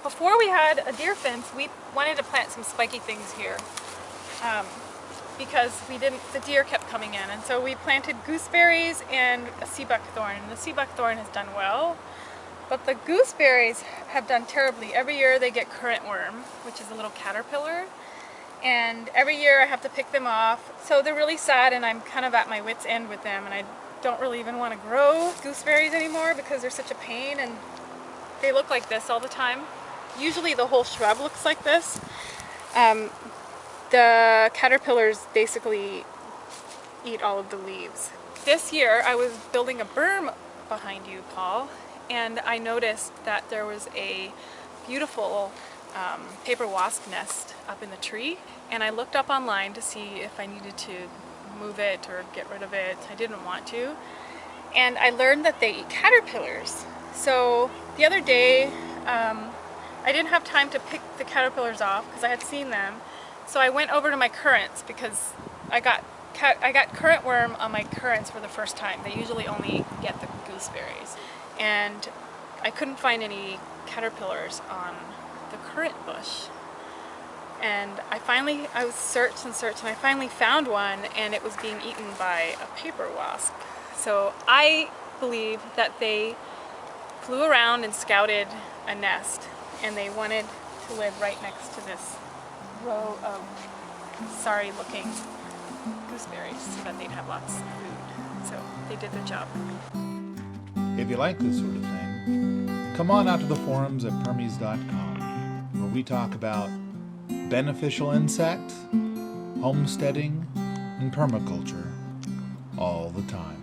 before we had a deer fence, we wanted to plant some spiky things here because the deer kept coming in. And so we planted gooseberries and a sea buckthorn. And the sea buckthorn has done well, but the gooseberries have done terribly. Every year they get currant worm, which is a little caterpillar. And every year I have to pick them off. So they're really sad, and I'm kind of at my wit's end with them. And I don't really even want to grow gooseberries anymore because they're such a pain, and they look like this all the time. Usually the whole shrub looks like this. The caterpillars basically eat all of the leaves. This year I was building a berm behind you, Paul, and I noticed that there was a beautiful paper wasp nest up in the tree, and I looked up online to see if I needed to move it or get rid of it. I didn't want to, and I learned that they eat caterpillars. So the other day I didn't have time to pick the caterpillars off because I had seen them, so I went over to my currants because I got currant worm on my currants for the first time. They usually only get the gooseberries, and I couldn't find any caterpillars on the currant bush. And I searched and searched, and I finally found one, and it was being eaten by a paper wasp. So I believe that they flew around and scouted a nest, and they wanted to live right next to this row of sorry looking gooseberries so that they'd have lots of food. So they did their job. If you like this sort of thing, come on out to the forums at permies.com, where we talk about beneficial insects, homesteading, and permaculture all the time.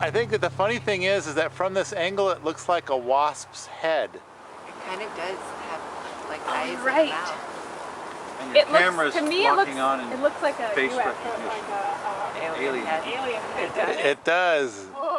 I think that the funny thing is that from this angle it looks like a wasp's head. It kind of does have like eyes and right. mouth. And your It looks, camera's to me, locking on and it looks like a face UFO, recognition. like a Alien head. alien head. It does. It does. Whoa.